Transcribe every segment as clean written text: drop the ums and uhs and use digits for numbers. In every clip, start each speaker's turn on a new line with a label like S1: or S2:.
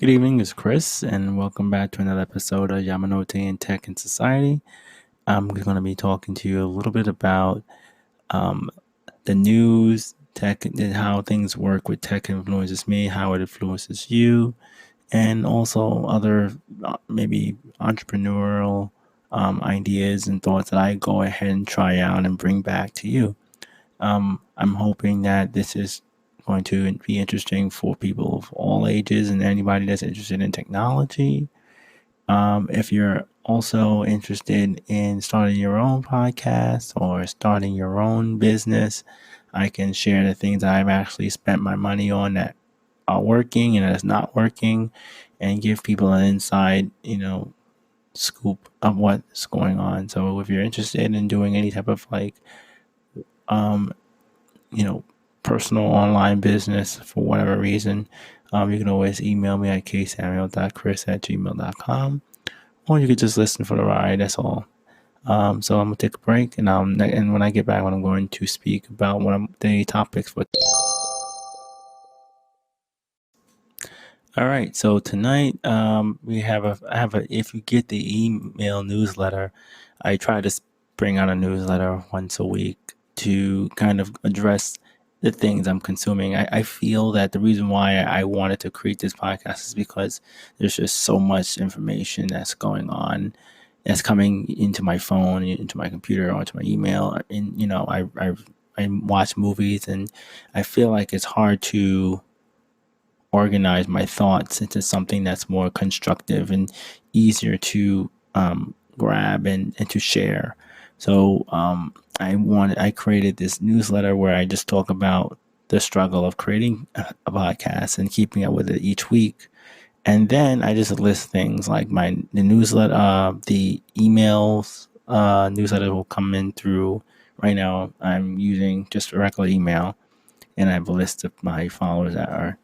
S1: Good evening, it's Chris, and welcome back to another episode of Yamanote in Tech and Society. I'm going to be talking to you a little bit about um, the news, tech, and how things work with tech influences me, how it influences you, and also other maybe entrepreneurial ideas and thoughts that I go ahead and try out and bring back to you. I'm hoping that this is going to be interesting for people of all ages and anybody that's interested in technology. If you're also interested in starting your own podcast or starting your own business, I can share the things I've actually spent my money on that are working and that's not working, and give people an inside, scoop of what's going on. So if you're interested in doing any type of um, you know, personal online business for whatever reason, you can always email me at ksamuel.chris@gmail.com, or you could just listen for the ride. That's all. So I'm gonna take a break, and when I get back, I'm going to speak about the topics for. All right. So tonight, I have a. If you get the email newsletter, I try to bring out a newsletter once a week to kind of address the things I'm consuming. I feel that the reason why I wanted to create this podcast is because there's just so much information that's going on, that's coming into my phone, into my computer, onto my email, and I watch movies, and I feel like it's hard to organize my thoughts into something that's more constructive and easier to grab and to share. So I created this newsletter where I just talk about the struggle of creating a podcast and keeping up with it each week. And then I just list things like the newsletter, the emails, newsletter will come in through. Right now, I'm using just a regular email, and I have a list of my followers that are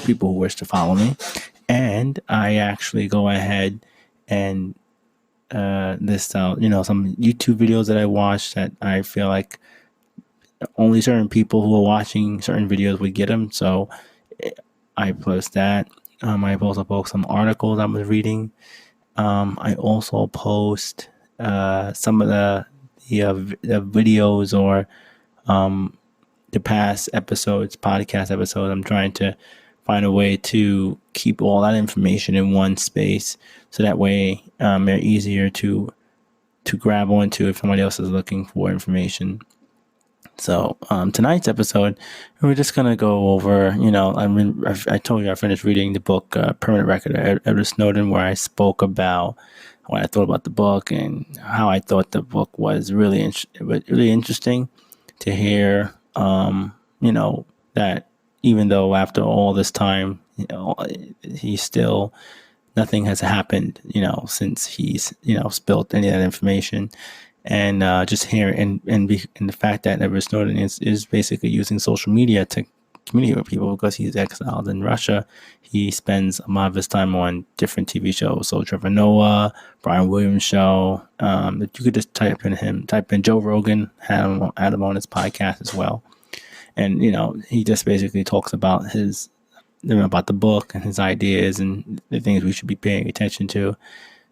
S1: people who wish to follow me. And I actually go ahead and list out, some YouTube videos that I watch that I feel like only certain people who are watching certain videos would get them. So I post that. I also post some articles I was reading. I also post some of the videos or the past episodes, podcast episodes. I'm trying to find a way to keep all that information in one space, so that way they're easier to grab onto if somebody else is looking for information. So tonight's episode, we're just gonna go over. I told you I finished reading the book "Permanent Record" of Edward Snowden, where I spoke about what I thought about the book and how I thought the book was really really interesting to hear. That even though after all this time, he's still nothing has happened. Since he's spilled any of that information. And just here and the fact that Edward Snowden is basically using social media to communicate with people because he's exiled in Russia. He spends a lot of his time on different TV shows. So Trevor Noah, Brian Williams show. You could just type in Joe Rogan, had him on his podcast as well. And he just basically talks about about the book and his ideas and the things we should be paying attention to.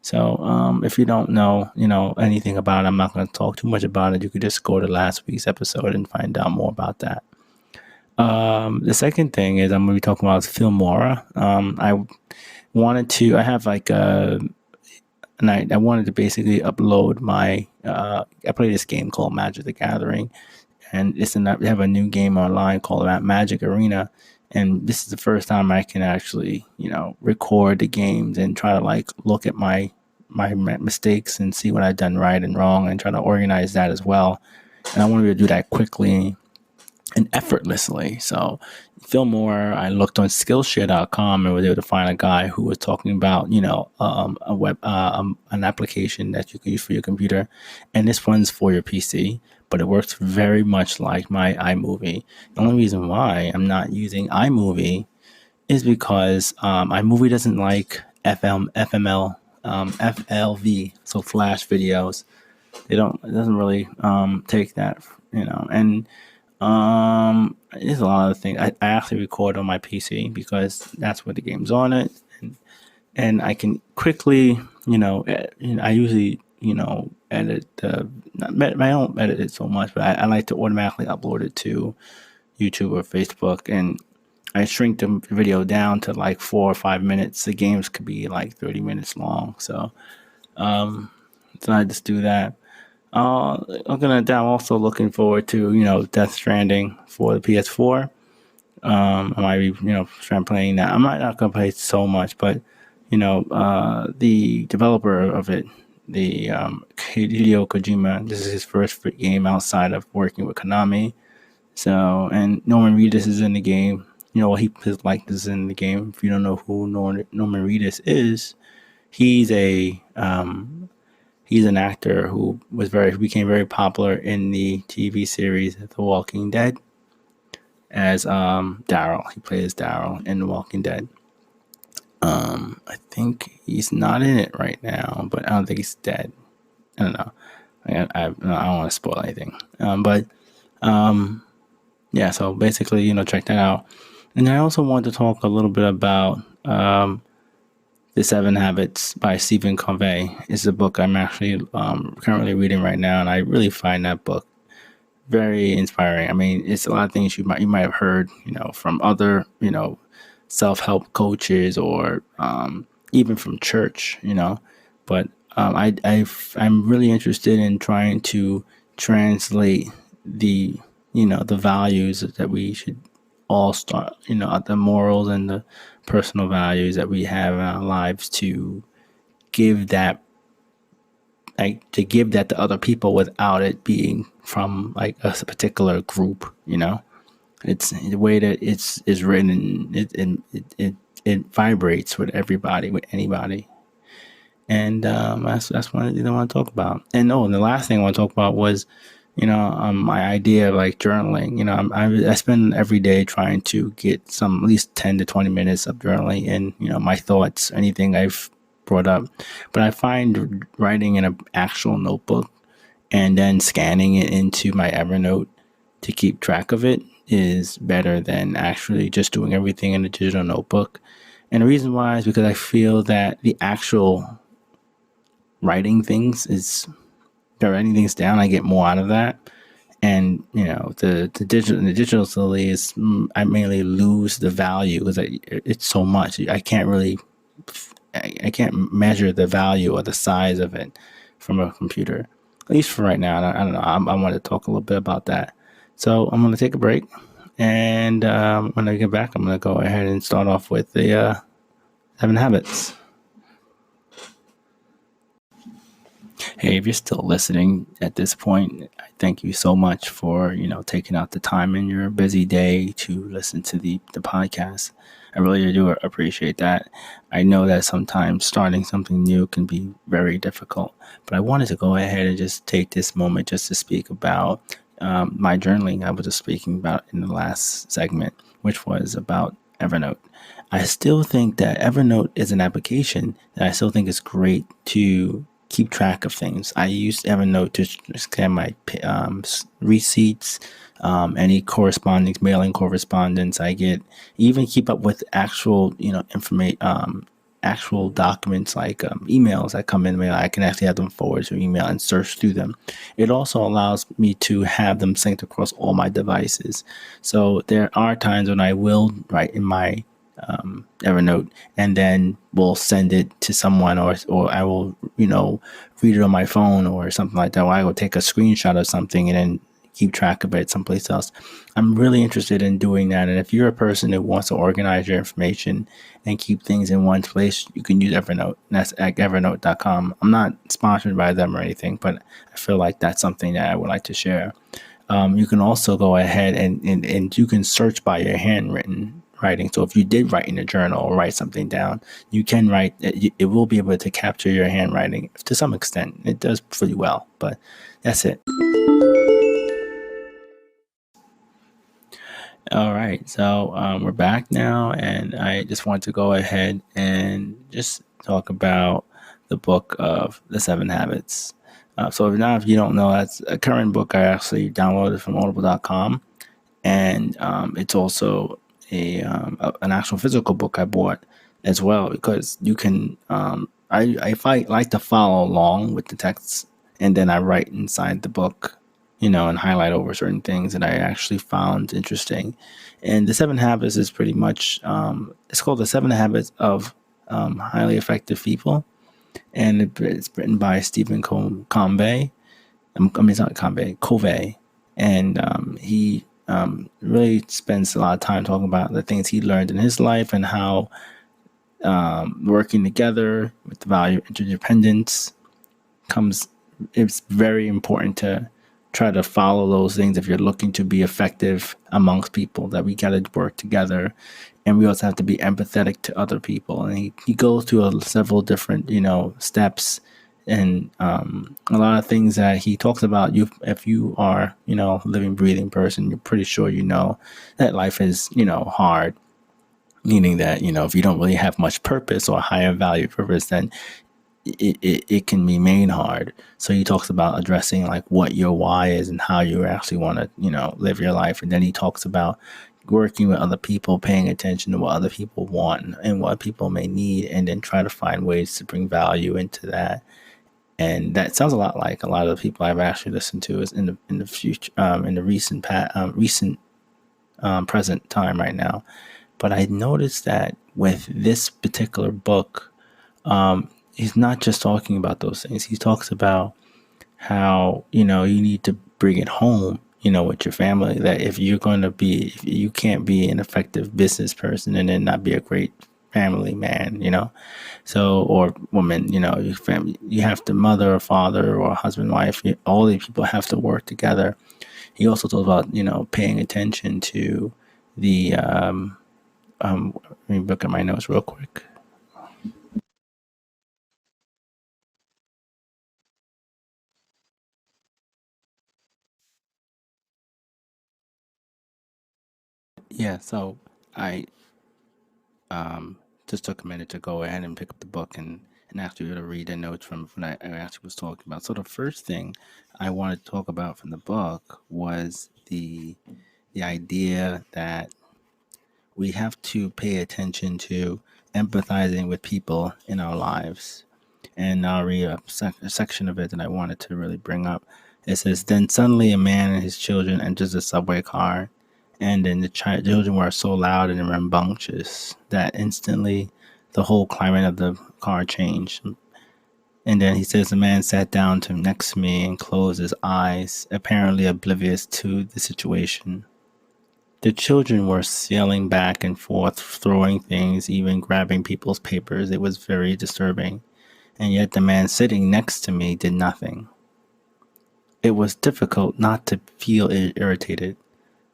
S1: So if you don't know, anything about it, I'm not going to talk too much about it. You could just go to last week's episode and find out more about that. The second thing is I'm going to be talking about Filmora. I wanted to basically upload I play this game called Magic the Gathering, and we have a new game online called Magic Arena. And this is the first time I can actually, record the games and try to look at my mistakes and see what I've done right and wrong and try to organize that as well. And I want to do that quickly and effortlessly. So Filmora, I looked on Skillshare.com and was able to find a guy who was talking about, an application that you can use for your computer. And this one's for your PC, but it works very much like my iMovie. The only reason why I'm not using iMovie is because iMovie doesn't like FLV, so Flash videos. It doesn't really take that, and There's a lot of things. I actually record on my PC because that's where the game's on it, and I can quickly, I usually, edit I don't edit it so much, but I like to automatically upload it to YouTube or Facebook, and I shrink the video down to like 4 or 5 minutes. The games could be like 30 minutes long, so I just do that. I'm also looking forward to Death Stranding for the PS4. I might be trying playing that. I'm not gonna play so much, but the developer of it, the Hideo Kojima, this is his first game outside of working with Konami. So, and Norman Reedus is in the game. His likeness is in the game. If you don't know who Norman Reedus is, he's a he's an actor who became very popular in the TV series The Walking Dead as Daryl. He plays Daryl in The Walking Dead. I think he's not in it right now, but I don't think he's dead. I don't know. I don't want to spoil anything. Yeah, so basically, check that out. And I also want to talk a little bit about The Seven Habits by Stephen Covey. It's a book I'm actually currently reading right now, and I really find that book very inspiring. I mean, it's a lot of things you might have heard, from other, self-help coaches or even from church, But I'm really interested in trying to translate the values that we should all start, the morals and the personal values that we have in our lives to give that to other people without it being from like a particular group. It's the way that it's written. It vibrates with everybody, with anybody, and that's what I want to talk about. And the last thing I want to talk about was, my idea of like journaling. I spend every day trying to get at least 10 to 20 minutes of journaling, and my thoughts, anything I've brought up. But I find writing in an actual notebook and then scanning it into my Evernote to keep track of it is better than actually just doing everything in a digital notebook. And the reason why is because I feel that the actual writing things down, I get more out of that. And the digital slowly is I mainly lose the value because it's so much. I can't measure the value or the size of it from a computer, at least for right now. I don't know. I want to talk a little bit about that. So I'm going to take a break, and when I get back, I'm going to go ahead and start off with the 7 habits. Hey, if you're still listening at this point, I thank you so much for, taking out the time in your busy day to listen to the podcast. I really do appreciate that. I know that sometimes starting something new can be very difficult, but I wanted to go ahead and just take this moment just to speak about my journaling I was just speaking about in the last segment, which was about Evernote. I still think that Evernote is an application that I still think is great to keep track of things. I use Evernote to scan my receipts, any mailing correspondence I get, even keep up with actual, actual documents like emails that come in mail. I can actually have them forward to email and search through them. It also allows me to have them synced across all my devices. So there are times when I will write in my Evernote and then we'll send it to someone, or I will read it on my phone or something like that, or I will take a screenshot of something and then keep track of it someplace else. I'm really interested in doing that, and if you're a person who wants to organize your information and keep things in one place, you can use Evernote. And that's at evernote.com. I'm not sponsored by them or anything, but I feel like that's something that I would like to share. You can also go ahead and you can search by your handwritten writing. So if you did write in a journal or write something down, you can write. It will be able to capture your handwriting to some extent. It does pretty well, but that's it. All right, so we're back now, and I just want to go ahead and just talk about the book of The 7 Habits. So now, if you don't know, that's a current book I actually downloaded from audible.com. and it's also an actual physical book I bought as well, because you can I like to follow along with the texts, and then I write inside the book, and highlight over certain things that I actually found interesting. And the Seven Habits is pretty much it's called the Seven Habits of Highly Effective People, and it's written by Stephen Covey. I mean, it's not Covey, and he really spends a lot of time talking about the things he learned in his life, and how working together with the value of interdependence comes. It's very important to try to follow those things if you're looking to be effective amongst people. That we got to work together, and we also have to be empathetic to other people. And he goes through several different steps, and a lot of things that he talks about. You, if you are living, breathing person, you're pretty sure that life is hard, meaning that if you don't really have much purpose or higher value purpose, then it can remain hard. So he talks about addressing like what your why is and how you actually want to live your life. And then he talks about working with other people, paying attention to what other people want and what people may need, and then try to find ways to bring value into that. And that sounds a lot like a lot of the people I've actually listened to is in the future, in the recent present time right now. But I noticed that with this particular book, he's not just talking about those things. He talks about how you need to bring it home, with your family. That if you can't be an effective business person and then not be a great family man, so, or woman, your family, you have to mother or father or husband, wife. All these people have to work together. He also talks about paying attention to the let me look at my notes real quick. Yeah, so I just took a minute to go ahead and pick up the book and actually to read the notes from what I actually was talking about. So the first thing I wanted to talk about from the book was the idea that we have to pay attention to empathizing with people in our lives. And I'll read a section of it that I wanted to really bring up. It says, "Then suddenly a man and his children enters the subway car, and then the children were so loud and rambunctious that instantly the whole climate of the car changed." And then he says, "The man sat down to next to me and closed his eyes, apparently oblivious to the situation. The children were sailing back and forth, throwing things, even grabbing people's papers. It was very disturbing. And yet the man sitting next to me did nothing. It was difficult not to feel irritated.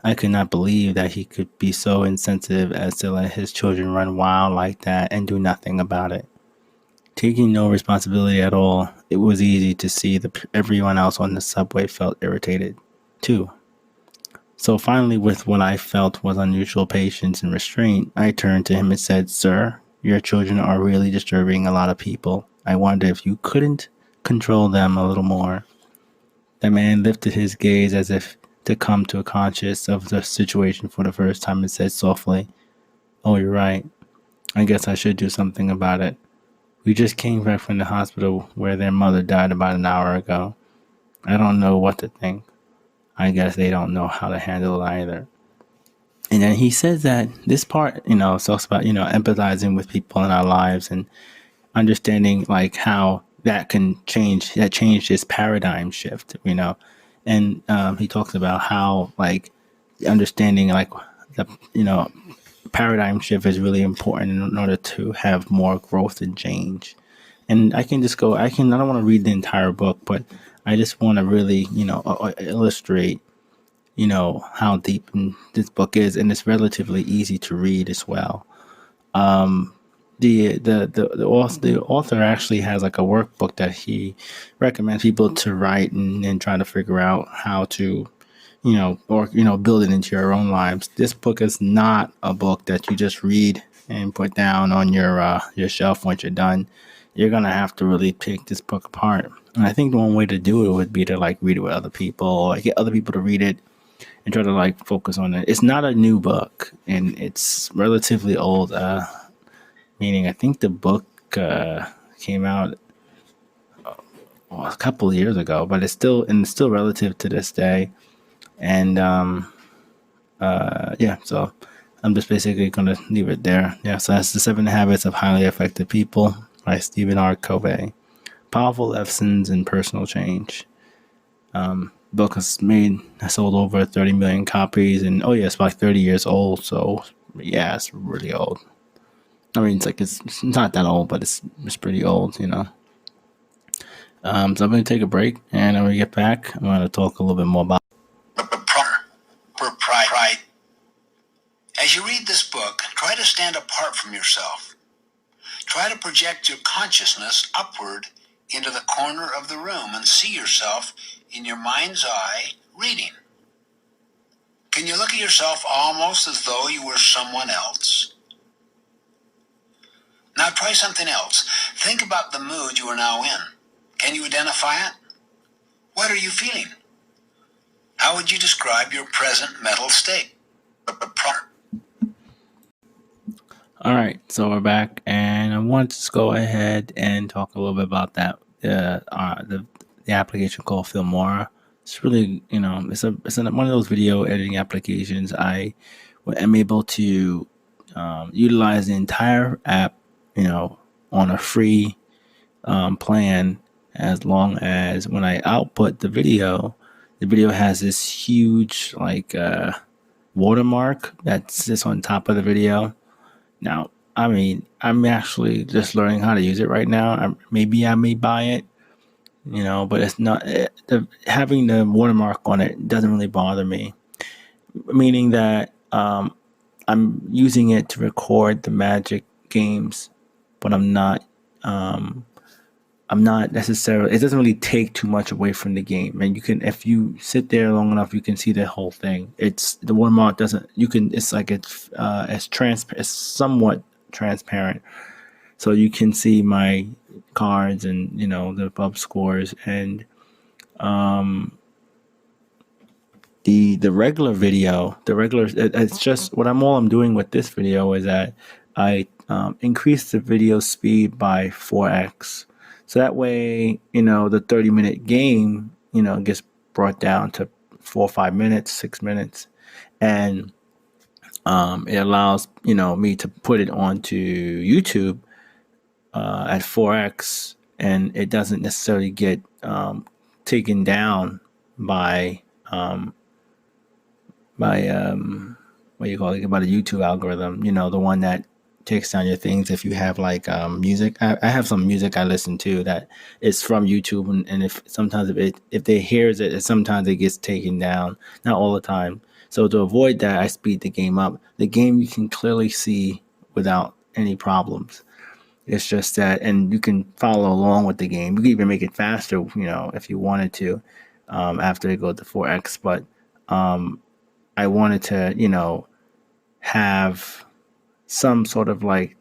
S1: I could not believe that he could be so insensitive as to let his children run wild like that and do nothing about it. Taking no responsibility at all, it was easy to see that everyone else on the subway felt irritated, too. So finally, with what I felt was unusual patience and restraint, I turned to him and said, 'Sir, your children are really disturbing a lot of people. I wonder if you couldn't control them a little more.' The man lifted his gaze as if to come to a conscious of the situation for the first time and said softly, 'Oh, you're right. I guess I should do something about it. We just came back from the hospital where their mother died about an hour ago. I don't know what to think. I guess they don't know how to handle it either.' And then he says that this part, talks about, empathizing with people in our lives and understanding like how that can change, that changed his paradigm shift, And he talks about how like understanding like the, paradigm shift is really important in order to have more growth and change. And I can just go, I don't want to read the entire book, but I just want to really, illustrate how deep this book is, and it's relatively easy to read as well. The author actually has like a workbook that he recommends people to write and try to figure out how to build it into your own lives. This book is not a book that you just read and put down on your shelf once you're done. You're gonna have to really pick this book apart. And I think the one way to do it would be to like read it with other people or get other people to read it and try to like focus on it. It's not a new book, and it's relatively old. Meaning, I think the book came out a couple of years ago, but it's still relative to this day. And yeah, so I'm just basically gonna leave it there. Yeah, so that's The 7 Habits of Highly Effective People by Stephen R. Covey. Powerful lessons in personal change. Book has sold over 30 million copies, and oh yeah, it's about 30 years old. So yeah, it's really old. I mean, it's not that old, but it's pretty old, you know. So I'm going to take a break, and when we get back, I'm going to talk a little bit more about
S2: pride. As you read this book, try to stand apart from yourself. Try to project your consciousness upward into the corner of the room and see yourself in your mind's eye reading. Can you look at yourself almost as though you were someone else? Now try something else. Think about the mood you are now in. Can you identify it? What are you feeling? How would you describe your present mental state?
S1: All right, so we're back, and I want to just go ahead and talk a little bit about that the application called Filmora. It's really, you know, it's one of those video editing applications. I am able to utilize the entire app, you know, on a free plan, as long as when I output the video has this huge like watermark that sits on top of the video. Now, I mean, I'm actually just learning how to use it right now. Maybe I may buy it, you know, but it's not having the watermark on it doesn't really bother me. Meaning that I'm using it to record the Magic games, but I'm not necessarily. It doesn't really take too much away from the game, and you can, if you sit there long enough, you can see the whole thing. It's the watermark doesn't. You can. It's like it's somewhat transparent, so you can see my cards and you know the pub scores and the regular video. It's just what I'm doing with this video is that I increase the video speed by 4x. So that way, you know, the 30-minute game, you know, gets brought down to 4 or 5 minutes, 6 minutes, and it allows you know me to put it onto YouTube at 4x, and it doesn't necessarily get taken down by what you call it, by the YouTube algorithm. You know, the one that takes down your things if you have like music. I have some music I listen to that is from YouTube, and if sometimes if they hears it, sometimes it gets taken down. Not all the time. So to avoid that, I speed the game up. The game you can clearly see without any problems. It's just that, and you can follow along with the game. You can even make it faster, you know, if you wanted to, after it goes to 4x. But I wanted to, you know, have some sort of like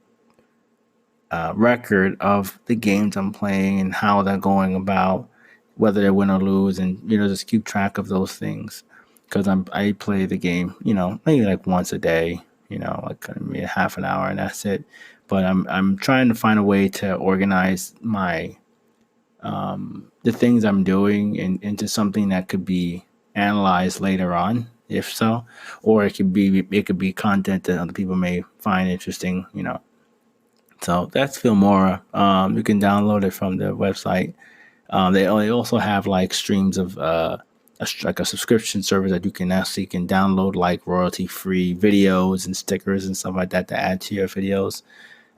S1: record of the games I'm playing and how they're going about, whether they win or lose, and you know, just keep track of those things. Because I play the game, you know, maybe like once a day, you know, like maybe a half an hour, and that's it. But I'm trying to find a way to organize my the things I'm doing into something that could be analyzed later on, if so, or it could be content that other people may find interesting, you know. So that's Filmora. You can download it from the website. They also have like streams of like a subscription service that you can download like royalty free videos and stickers and stuff like that to add to your videos.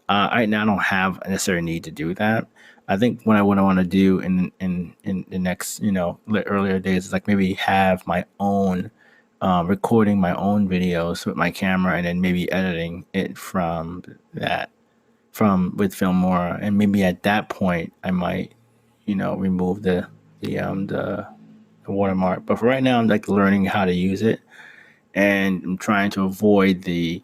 S1: Right now, I don't have a necessary need to do that. I think what I want to do in the next, you know, earlier days is like maybe have my own recording my own videos with my camera, and then maybe editing it from with Filmora, and maybe at that point I might, you know, remove the watermark. But for right now, I'm like learning how to use it, and I'm trying to avoid the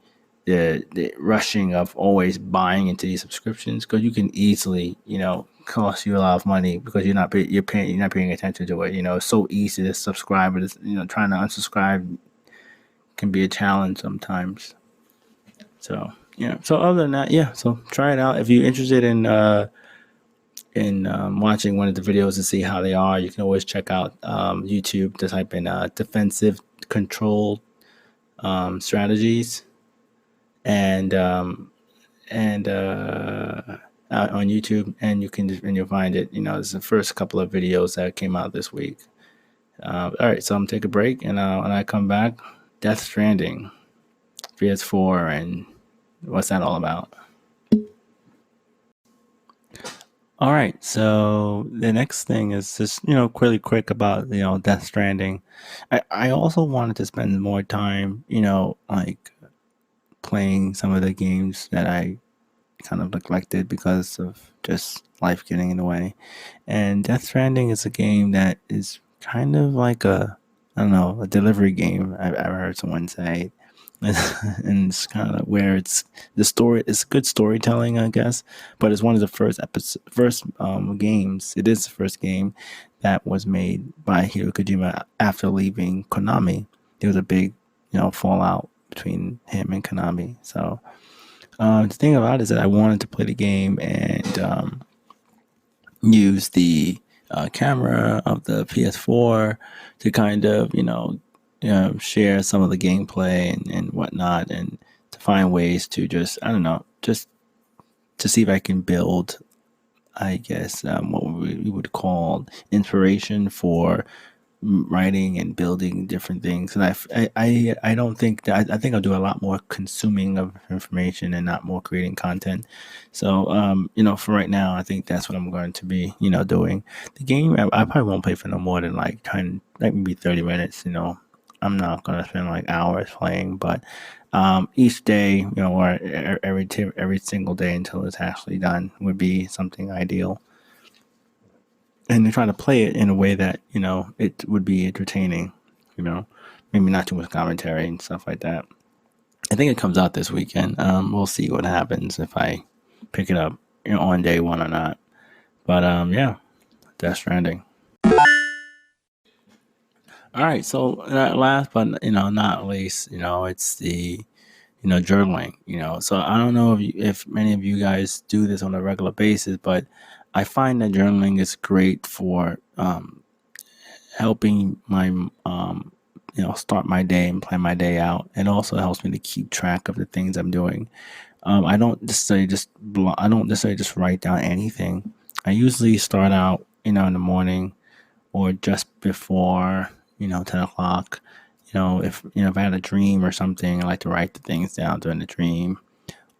S1: rushing of always buying into these subscriptions, because you can easily, you know, cost you a lot of money because you're not paying attention to it. It's so easy to subscribe, but trying to unsubscribe can be a challenge sometimes. So yeah. So other than that, yeah. So try it out if you're interested in watching one of the videos to see how they are. You can always check out YouTube. Just type in defensive control strategies and and on YouTube, and you'll find it. It's the first couple of videos that came out this week. All right, so I'm gonna take a break, and when I come back, Death Stranding, PS4, and what's that all about? All right, so the next thing is just really quick about Death Stranding. I also wanted to spend more time like playing some of the games that I kind of neglected because of just life getting in the way. And Death Stranding is a game that is kind of like I don't know, a delivery game. I've heard someone say, and it's kind of where it's good storytelling, I guess. But it's one of the first games. It is the first game that was made by Hideo Kojima after leaving Konami. There was a big, fallout between him and Konami. So the thing about it is that I wanted to play the game and use the camera of the PS4 to kind of, share some of the gameplay and whatnot, and to find ways to just, I don't know, just to see if I can build, I guess, what we would call inspiration for writing and building different things. And I don't think that I think I'll do a lot more consuming of information and not more creating content. So for right now, I think that's what I'm going to be doing. The game I probably won't play for no more than like maybe 30 minutes. I'm not gonna spend like hours playing, but each day, or every single day until it's actually done would be something ideal. And try to play it in a way that it would be entertaining. Maybe not too much commentary and stuff like that. I think it comes out this weekend. We'll see what happens if I pick it up on day one or not. But yeah, Death Stranding. All right, so last but not least, it's the journaling. So I don't know if many of you guys do this on a regular basis, but I find that journaling is great for helping my start my day and plan my day out. It also helps me to keep track of the things I'm doing. I don't necessarily just write down anything. I usually start out in the morning or just before 10 o'clock. If I had a dream or something, I like to write the things down during the dream.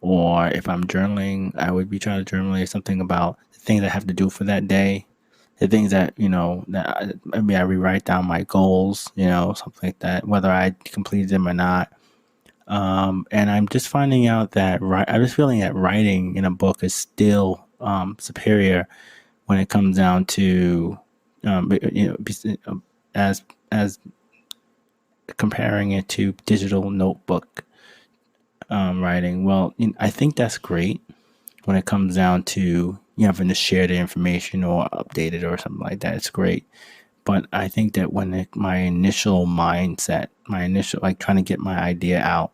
S1: Or if I'm journaling, I would be trying to journal something about the things I have to do for that day, the things that maybe I rewrite down my goals, something like that, whether I completed them or not. And I'm just finding out that I'm just feeling that writing in a book is still superior when it comes down to as comparing it to digital notebook writing. Well, I think that's great when it comes down to having to share the information or update it or something like that. It's great. But I think that when my initial mindset, my initial like trying to get my idea out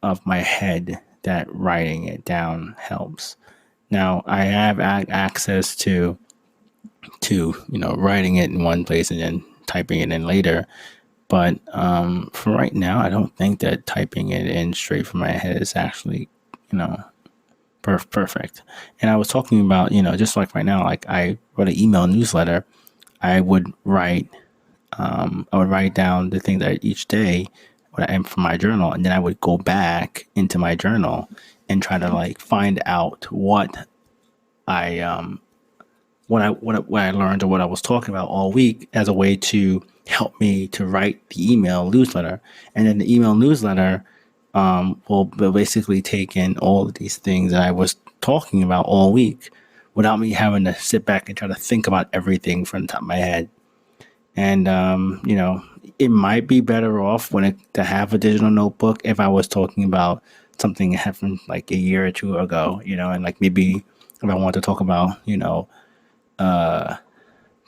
S1: of my head, that writing it down helps. Now I have access to writing it in one place and then typing it in later. But for right now, I don't think that typing it in straight from my head is actually perfect. And I was talking about just like right now, like I wrote an email newsletter. I would write down the things that each day what I am from my journal, and then I would go back into my journal and try to like find out what I what I learned or what I was talking about all week as a way to help me to write the email newsletter. And then the email newsletter will basically take in all of these things that I was talking about all week without me having to sit back and try to think about everything from the top of my head. And it might be better off to have a digital notebook if I was talking about something that happened like a year or two ago, and like maybe if I want to talk about,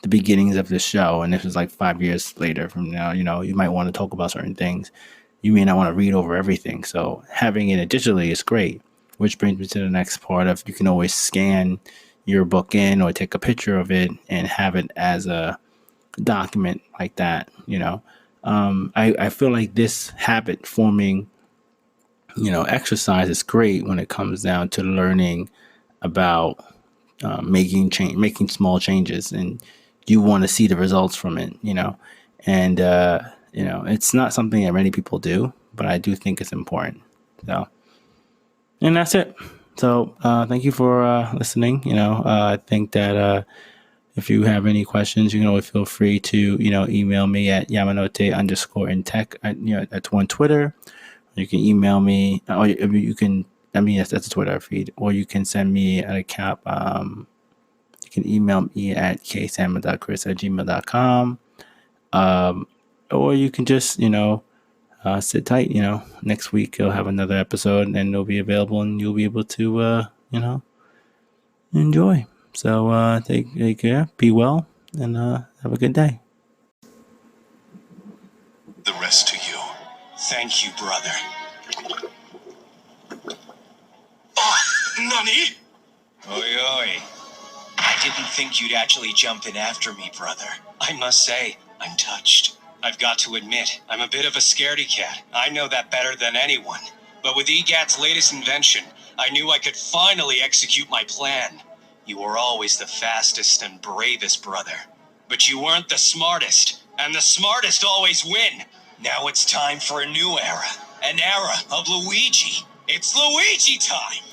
S1: the beginnings of the show, and this is like 5 years later from now, you might want to talk about certain things. You may not want to read over everything. So having it digitally is great, which brings me to the next part of you can always scan your book in or take a picture of it and have it as a document like that. I feel like this habit forming, exercise is great when it comes down to learning about making small changes, and you want to see the results from it, and it's not something that many people do, but I do think it's important. So, and that's it. So, thank you for listening. I think that if you have any questions, you can always feel free to email me at Yamanote underscore in tech. That's one Twitter. You can email me, or you can. I mean, that's a Twitter feed, or you can send me an account. You can email me at ksalmon.chris@gmail.com. Or you can just, sit tight. Next week you'll have another episode and it'll be available and you'll be able to, enjoy. So take care, be well, and have a good day.
S2: The rest to you. Thank you, brother. Oh, Nani? Oi, oi. I didn't think you'd actually jump in after me, brother. I must say, I'm touched. I've got to admit, I'm a bit of a scaredy cat. I know that better than anyone. But with EGAT's latest invention, I knew I could finally execute my plan. You were always the fastest and bravest, brother. But you weren't the smartest, and the smartest always win. Now it's time for a new era. An era of Luigi. It's Luigi time!